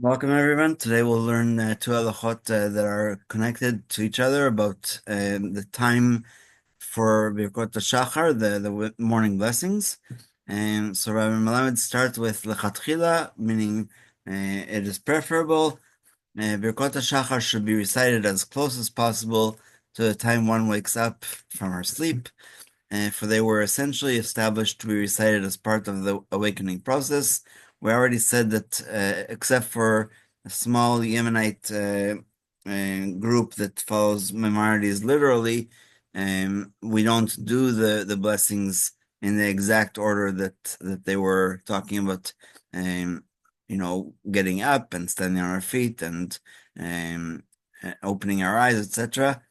Welcome everyone. Today we'll learn two halachot that are connected to each other about the time for Birkot Shachar, the morning blessings. And so Rabbi Melamed starts with lechatchila, meaning it is preferable. Birkot Shachar should be recited as close as possible to the time one wakes up from her sleep, for they were essentially established to be recited as part of the awakening process. We already said that, except for a small Yemenite group that follows Maimonides literally, we don't do the blessings in the exact order that they were talking about. Um, getting up and standing on our feet and um, opening our eyes, etc.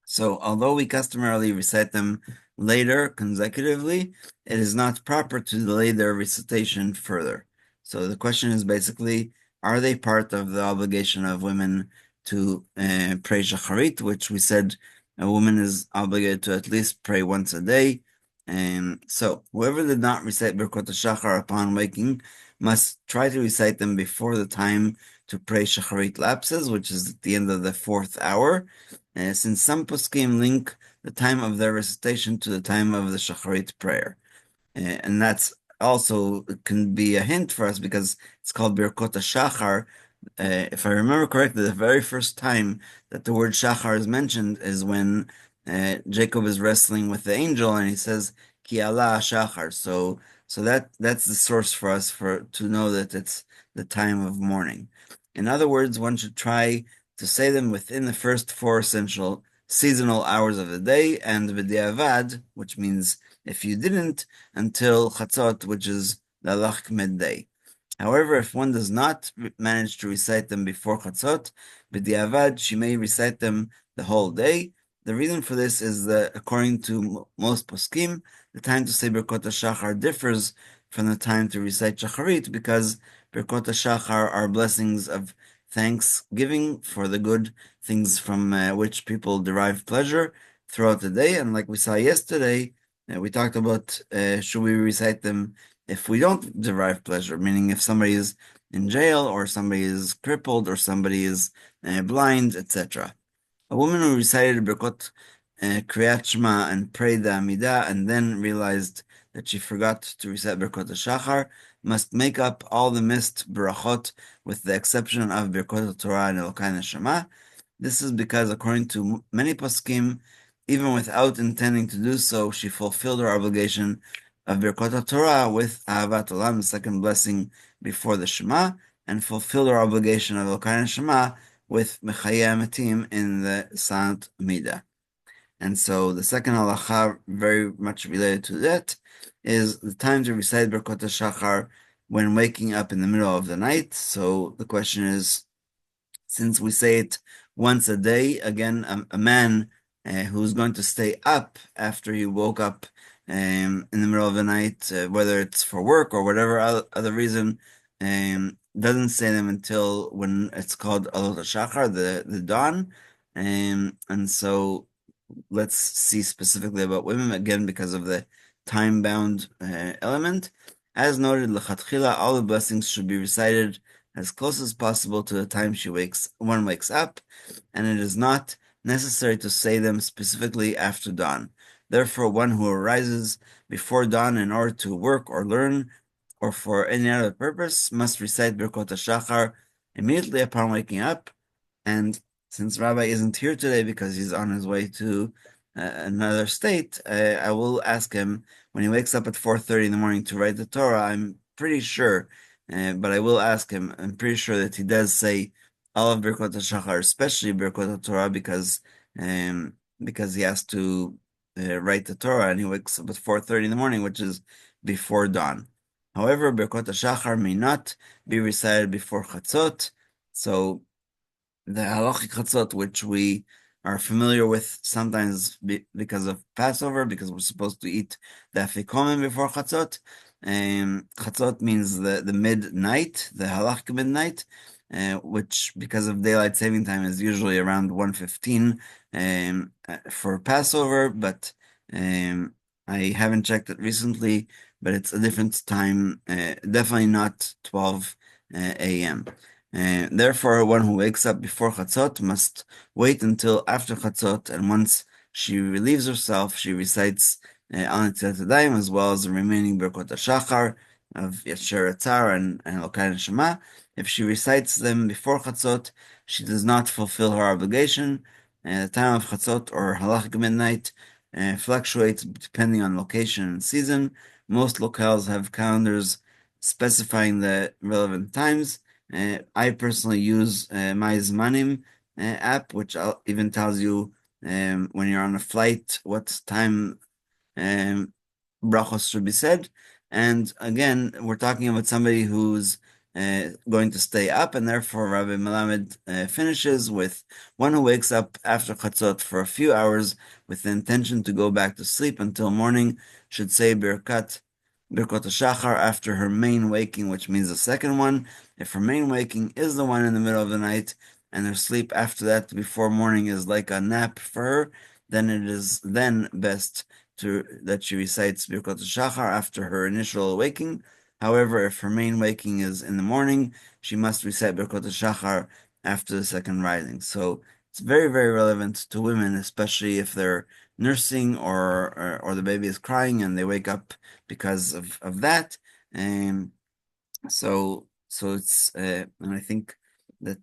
So, although we customarily recite them later consecutively, it is not proper to delay their recitation further. So, the question is basically, are they part of the obligation of women to pray shacharit, which we said a woman is obligated to at least pray once a day? So, whoever did not recite Birkot HaShachar upon waking must try to recite them before the time to pray shacharit lapses, which is at the end of the fourth hour, since some poskim link the time of their recitation to the time of the shacharit prayer. And that's also can be a hint for us because it's called Birkot Shachar. If I remember correctly, the very first time that the word Shachar is mentioned is when Jacob is wrestling with the angel and he says, Ki Allah Shachar. So that's the source for us to know that it's the time of morning. In other words, one should try to say them within the first four essential seasonal hours of the day, and b'diavad, which means if you didn't, until Chatzot, which is the Halach midday. However, if one does not manage to recite them before Chatzot, b'diavad, she may recite them the whole day. The reason for this is that, according to most poskim, the time to say Birkot HaShachar differs from the time to recite Shacharit, because Birkot HaShachar are blessings of thanksgiving for the good things from which people derive pleasure throughout the day. And like we saw yesterday, we talked about should we recite them if we don't derive pleasure, meaning if somebody is in jail or somebody is crippled or somebody is blind, etc. A woman who recited Birkot Kriyat Shema and prayed the Amidah and then realized that she forgot to recite Birkot HaShachar must make up all the missed brachot with the exception of Birkot Torah and Elokai Neshama. This is because, according to many poskim, even without intending to do so, she fulfilled her obligation of Birkot Torah with Ahavat Olam, the second blessing before the Shema, and fulfilled her obligation of Elokai Neshama with Mechayeh Matim in the Sant Mida. And so the second halacha, very much related to that, is the time to recite Birkot HaShachar when waking up in the middle of the night. So the question is, since we say it once a day, again, a man who's going to stay up after he woke up in the middle of the night, whether it's for work or whatever other reason, doesn't say them until when it's called Alot HaShachar, the dawn. And so let's see specifically about women, again, because of the time-bound element. As noted, lechatchila, all the blessings should be recited as close as possible to the time one wakes up, and it is not necessary to say them specifically after dawn. Therefore, one who arises before dawn in order to work or learn, or for any other purpose, must recite Birkot HaShachar immediately upon waking up. And since Rabbi isn't here today because he's on his way to another state, I will ask him when he wakes up at 4:30 in the morning to write the Torah. I'm pretty sure, but I will ask him. I'm pretty sure that he does say all of Birkot HaShachar, especially Birkot HaTorah, because he has to write the Torah and he wakes up at 4:30 in the morning, which is before dawn. However, Birkot HaShachar may not be recited before Chatzot, so the halachic chatzot, which we are familiar with sometimes because of Passover, because we're supposed to eat the afikomen before chatzot. Chatzot means the midnight, the halachic midnight, which because of daylight saving time is usually around 1:15 for Passover, but I haven't checked it recently, but it's a different time, definitely not 12 a.m. Therefore, one who wakes up before Chatzot must wait until after Chatzot, and once she relieves herself, she recites Al Netzilat Yadayim as well as the remaining Birkot HaShachar of Yasher Atzar and Elokai Neshama. If she recites them before Chatzot, she does not fulfill her obligation. The time of Chatzot or Halachic midnight fluctuates depending on location and season. Most locales have calendars specifying the relevant times. I personally use My Zmanim app, which even tells you when you're on a flight what time brachos should be said. And again, we're talking about somebody who's going to stay up, and therefore Rabbi Melamed finishes with one who wakes up after Chatzot for a few hours with the intention to go back to sleep until morning should say Birkot HaShachar after her main waking, which means the second one. If her main waking is the one in the middle of the night, and her sleep after that before morning is like a nap for her, then it is then best that she recites Birkot HaShachar after her initial waking. However, if her main waking is in the morning, she must recite Birkot HaShachar after the second rising. So it's very, very relevant to women, especially if they're nursing or the baby is crying and they wake up because of that. So it's and I think that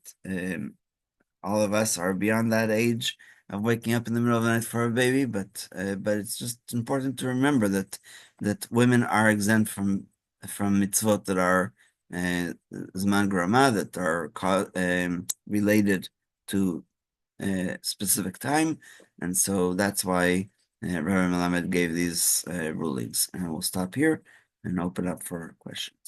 all of us are beyond that age of waking up in the middle of the night for a baby, but it's just important to remember that women are exempt from mitzvot that are zman grama, that are related to specific time, and so that's why Rabbi Melamed gave these rulings. And we'll stop here and open up for questions.